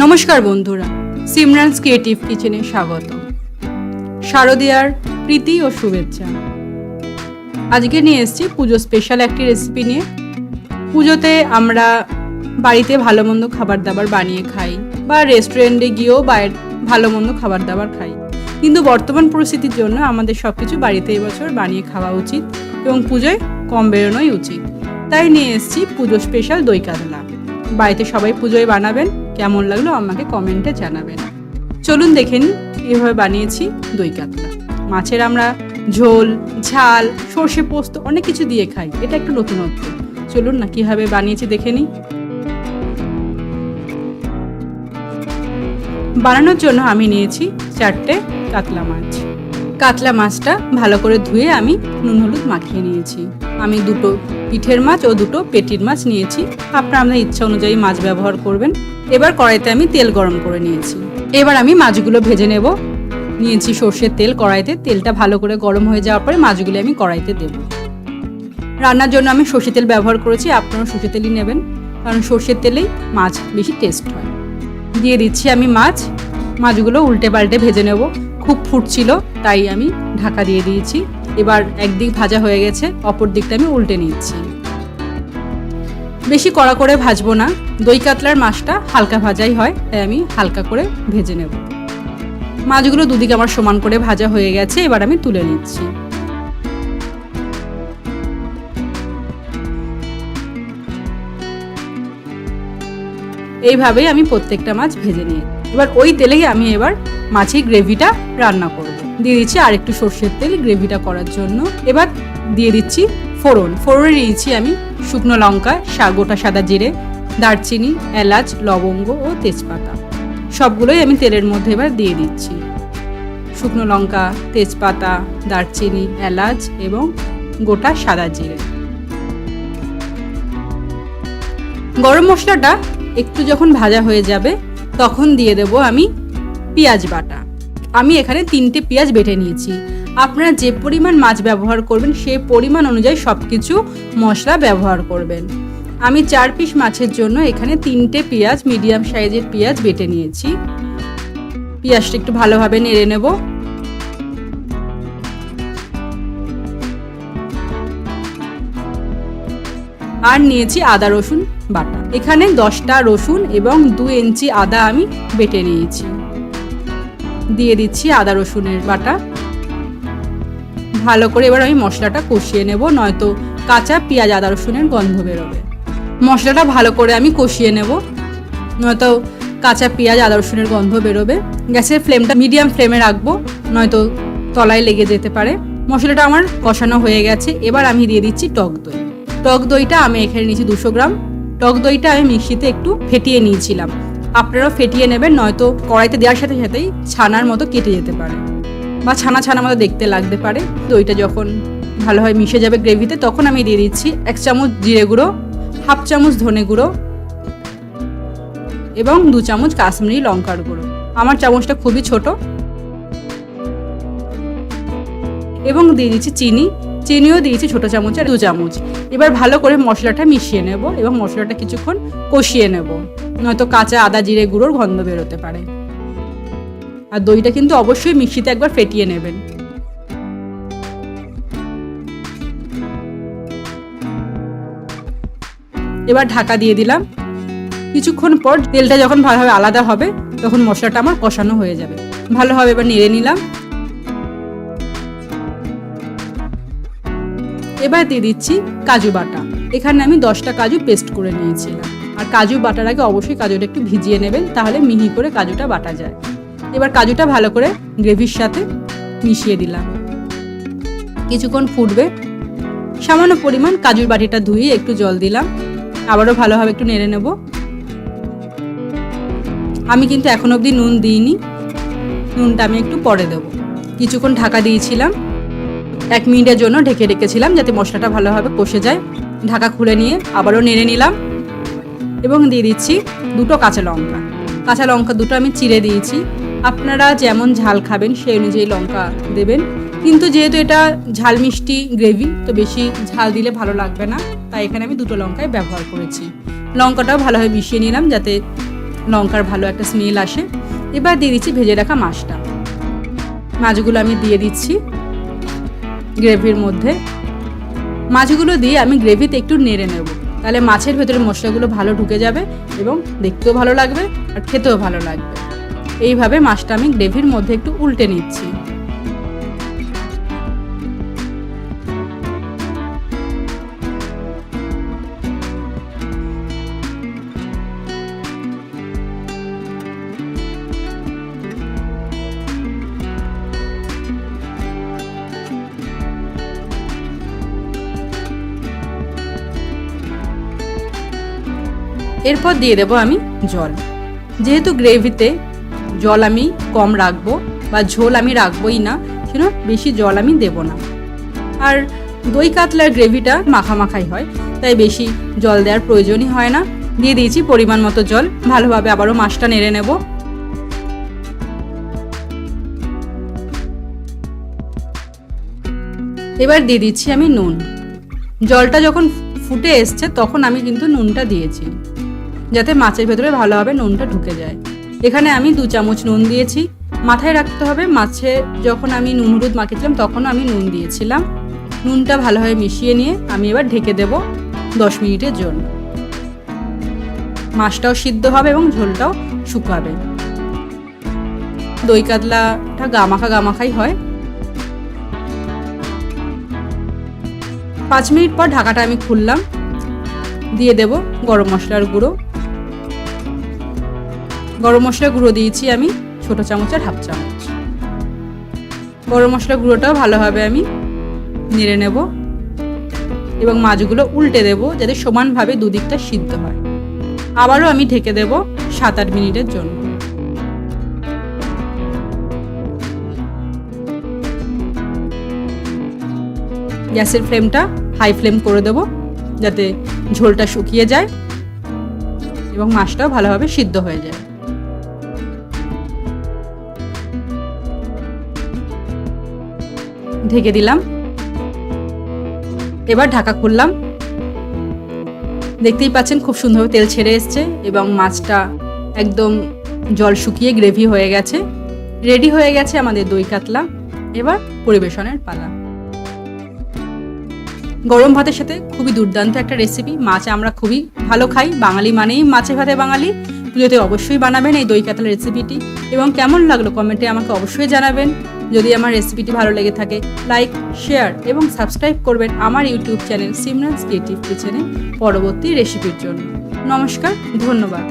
নমস্কার বন্ধুরা, সিমরানস ক্রিয়েটিভ কিচেনে স্বাগত। শারদীয়ার প্রীতি ও শুভেচ্ছা। আজকে নিয়ে এসেছি পুজো স্পেশাল একটি রেসিপি নিয়ে। পুজোতে আমরা বাড়িতে ভালো মন্দ খাবার দাবার বানিয়ে খাই বা রেস্টুরেন্টে গিয়েও ভালো মন্দ খাবার দাবার খাই, কিন্তু বর্তমান পরিস্থিতির জন্য আমাদের সব কিছু বাড়িতে এবছর বানিয়ে খাওয়া উচিত এবং পুজোয় কম বেরোনোই উচিত। তাই নিয়ে এসেছি পুজো স্পেশাল দই কাতলা। বাড়িতে সবাই পুজোয় বানাবেন, কেমন লাগলো আমাকে কমেন্টে জানাবেন। চলুন দেখে নিই কীভাবে বানিয়েছি দই কাতলা। মাছের আমরা ঝোল, ঝাল, সর্ষে পোস্ত অনেক কিছু দিয়ে খাই, এটা একটু নতুনত্ব। চলুন না কীভাবে বানিয়েছি দেখে নিই। বানানোর জন্য আমি নিয়েছি 4টে কাতলা মাছ। কাতলা মাছটা ভালো করে ধুয়ে আমি নুন হলুদ মাখিয়ে নিয়েছি। আমি 2টো পিঠের মাছ ও 2টো পেটির মাছ নিয়েছি। আপনারা আপনাদের ইচ্ছা অনুযায়ী মাছ ব্যবহার করবেন। এবার কড়াইতে আমি তেল গরম করে নিয়েছি। এবার আমি মাছগুলো ভেজে নেব। নিয়েছি সর্ষের তেল কড়াইতে। তেলটা ভালো করে গরম হয়ে যাওয়ার পরে মাছগুলো আমি কড়াইতে দেব। রান্নার জন্য আমি সর্ষের তেল ব্যবহার করেছি, আপনারা সর্ষের তেলই নেবেন, কারণ সর্ষের তেলেই মাছ বেশি টেস্ট হয়। দিয়ে দিচ্ছি আমি মাছগুলো উল্টে পাল্টে ভেজে নেব। খুব ফুটছিল তাই আমি ঢাকা দিয়ে দিয়েছি। এবার একদিক ভাজা হয়ে গেছে, অপর দিকটা আমি উল্টে নিচ্ছি। বেশি কড়া করে ভাজবো না, দই কাতলার মাছটা হালকা ভাজাই হয়, তাই আমি হালকা করে ভেজে নেব। মাছগুলো দুদিকে আমার সমান করে ভাজা হয়ে গেছে, এবার আমি তুলে নিচ্ছি। এইভাবেই আমি প্রত্যেকটা মাছ ভেজে নিই। এবার ওই তেলেই আমি মাছের গ্রেভিটা রান্না করব। দিয়ে দিচ্ছি আর একটু সর্ষের তেল গ্রেভিটা করার জন্য। এবার দিয়ে দিচ্ছি ফোড়নে দিয়েছি আমি শুকনো লঙ্কা, গোটা সাদা জিরে, দারচিনি, এলাচ, লবঙ্গ ও তেজপাতা। সবগুলোই আমি তেলের মধ্যে এবার দিয়ে দিচ্ছি। শুকনো লঙ্কা, তেজপাতা, দারচিনি, এলাচ এবং গোটা সাদা জিরে। গরম মশলাটা একটু যখন ভাজা হয়ে যাবে তখন দিয়ে দেব আমি পেঁয়াজ বাটা। আমি এখানে 3টে পেঁয়াজ বেটে নিয়েছি। আপনারা যে পরিমাণ মাছ ব্যবহার করবেন সেই পরিমাণ অনুযায়ী সব কিছু মশলা ব্যবহার করবেন। আমি 4 পিস মাছের জন্য এখানে 3টে পেঁয়াজ, মিডিয়াম সাইজের পেঁয়াজ বেটে নিয়েছি। পেঁয়াজটা একটু ভালোভাবে নেড়ে নেব। আর নিয়েছি আদা রসুন বাটা। এখানে 10টা রসুন এবং 2 ইঞ্চি আদা আমি বেটে নিয়েছি। দিয়ে দিচ্ছি আদা রসুনের বাটা। ভালো করে এবার আমি মশলাটা কষিয়ে নেব, নয়তো কাঁচা পেঁয়াজ আদা রসুনের গন্ধ বেরোবে। মশলাটা ভালো করে আমি কষিয়ে নেব, নয়তো কাঁচা পেঁয়াজ আদা রসুনের গন্ধ বেরোবে। গ্যাসের ফ্লেমটা মিডিয়াম ফ্লেমে রাখবো, নয়তো তলায় লেগে যেতে পারে। মশলাটা আমার কষানো হয়ে গেছে। এবার আমি দিয়ে দিচ্ছি টক দই। টক দইটা আমি এখানে নিয়েছি 200 গ্রাম। টক দইটা আমি মিক্সিতে একটু ফেটিয়ে নিয়েছিলাম। আপনারাও ফেটিয়ে নেবেন, নয়তো কড়াইতে দেওয়ার সাথে সাথেই ছানার মতো কেটে যেতে পারে বা ছানা ছানা মতো দেখতে লাগতে পারে। দইটা যখন ভালোভাবে মিশে যাবে গ্রেভিতে তখন আমি দিয়ে দিচ্ছি 1 চামচ জিরে গুঁড়ো, 1/2 চামচ ধনে গুঁড়ো এবং 2 চামচ কাশ্মীরি লঙ্কার গুঁড়ো। আমার চামচটা খুবই ছোট। এবং দিয়ে দিচ্ছি চিনিও দিয়েছি ছোটো চামচের 2 চামচ। এবার ভালো করে মশলাটা মিশিয়ে নেব এবং মশলাটা কিছুক্ষণ কষিয়ে নেব, নয়তো কাঁচা আদা জিরে গুঁড়োর গন্ধ বেরোতে পারে। আর দইটা কিন্তু অবশ্যই মিক্সিতে একবার ফেটিয়ে নেবেন। এবার ঢাকা দিয়ে দিলাম। কিছুক্ষণ পর তেলটা যখন ভালোভাবে আলাদা হবে তখন মশলাটা আমার কষানো হয়ে যাবে। ভালোভাবে এবার নেড়ে নিলাম। এবার দিয়ে দিচ্ছি কাজু বাটা। এখানে আমি 10টা কাজু পেস্ট করে নিয়েছিলাম। আর কাজু বাটার আগে অবশ্যই কাজুটা একটু ভিজিয়ে নেবেন, তাহলে মিহি করে কাজুটা বাটা যায়। এবার কাজুটা ভালো করে গ্রেভির সাথে মিশিয়ে দিলাম। কিছুক্ষণ ফুটবে। সামান্য পরিমাণ কাজুর বাটিটা ধুয়ে একটু জল দিলাম। আবারও ভালোভাবে একটু নেড়ে নেব। আমি কিন্তু এখন অবধি নুন দিইনি, নুনটা আমি একটু পরে দেব। কিছুক্ষণ ঢাকা দিয়েছিলাম, 1 মিনিটের জন্য ঢেকে রেখেছিলাম যাতে মশলাটা ভালোভাবে কষে যায়। ঢাকা খুলে নিয়ে আবারও নেড়ে নিলাম এবং দিয়ে দিচ্ছি 2টো কাঁচা লঙ্কা 2টো আমি চিড়ে দিয়েছি। আপনারা যেমন ঝাল খাবেন সেই অনুযায়ী লঙ্কা দেবেন, কিন্তু যেহেতু এটা ঝাল মিষ্টি গ্রেভি তো বেশি ঝাল দিলে ভালো লাগবে না, তাই এখানে আমি 2টো লঙ্কাই ব্যবহার করেছি। লঙ্কাটাও ভালোভাবে মিশিয়ে নিলাম যাতে লঙ্কার ভালো একটা স্মেল আসে। এবার দিয়ে দিচ্ছি ভেজে রাখা মাছটা। মাছগুলো আমি দিয়ে দিচ্ছি গ্রেভির মধ্যে। মাছগুলো দিয়ে আমি গ্রেভিতে একটু নেড়ে নেব, তাহলে মাছের ভেতরে মশলাগুলো ভালো ঢুকে যাবে এবং দেখতেও ভালো লাগবে আর খেতেও ভালো লাগবে। এইভাবে মাছটা আমি গ্রেভির মধ্যে একটু উল্টে নিচ্ছি। এরপর দিয়ে দেবো আমি জল। যেহেতু গ্রেভিতে জল আমি কম রাখবো বা ঝোল আমি রাখবোই না, সেজন্য বেশি জল আমি দেব না। আর দই কাতলার গ্রেভিটা মাখামাখাই হয়, তাই বেশি জল দেওয়ার প্রয়োজনই হয় না। দিয়ে দিয়েছি পরিমাণ মতো জল। ভালোভাবে আবারও মাছটা নেড়ে নেব। এবার দিয়ে দিচ্ছি আমি নুন। জলটা যখন ফুটে এসছে তখন আমি কিন্তু নুনটা দিয়েছি, যাতে মাছের ভেতরে ভালোভাবে নুনটা ঢুকে যায়। এখানে আমি 2 চামচ নুন দিয়েছি। মাথায় রাখতে হবে, মাছে যখন আমি নুন হলুদ মাখিয়েছিলাম তখনও আমি নুন দিয়েছিলাম। নুনটা ভালোভাবে মিশিয়ে নিয়ে আমি এবার ঢেকে দেব 10 মিনিটের জন্য। মাছটাও সিদ্ধ হবে এবং ঝোলটাও শুকাবে। দই কাতলাটা গামাখাই হয়। 5 মিনিট পর ঢাকাটা আমি খুললাম। দিয়ে দেব গরম মশলার গুঁড়ো। গরম মশলার গুঁড়ো দিয়েছি আমি ছোট চামচের হাফ চামচ। গরম মশলার গুঁড়োটাও ভালোভাবে আমি নেড়ে নেব এবং মাছগুলো উল্টে দেব, যাতে সমানভাবে দুদিকটা সিদ্ধ হয়। আবারও আমি ঢেকে দেব 7-8 মিনিটের জন্য। গ্যাসের ফ্লেমটা হাই ফ্লেম করে দেব, যাতে ঝোলটা শুকিয়ে যায় এবং মাছটাও ভালোভাবে সিদ্ধ হয়ে যায়। ঢেকে দিলাম। এবার ঢাকা খুললাম। দেখতেই পাচ্ছেন খুব সুন্দরভাবে তেল ছেড়ে এসছে এবং মাছটা একদম জল শুকিয়ে গ্রেভি হয়ে গেছে। রেডি হয়ে গেছে আমাদের দই কাতলা। এবার পরিবেশনের পালা। গরম ভাতের সাথে খুবই দুর্দান্ত একটা রেসিপি। মাছ আমরা খুবই ভালো খাই, বাঙালি মানেই মাছে ভাতে বাঙালি। পুজোতে অবশ্যই বানাবেন এই দই কাতলা রেসিপিটি এবং কেমন লাগলো কমেন্টে আমাকে অবশ্যই জানাবেন। যদি আমার রেসিপিটি ভালো লেগে থাকে লাইক, শেয়ার এবং সাবস্ক্রাইব করবেন আমার ইউটিউব চ্যানেল সিমরানস ক্রিয়েটিভ কিচেনে পরবর্তী রেসিপির জন্য। নমস্কার, ধন্যবাদ।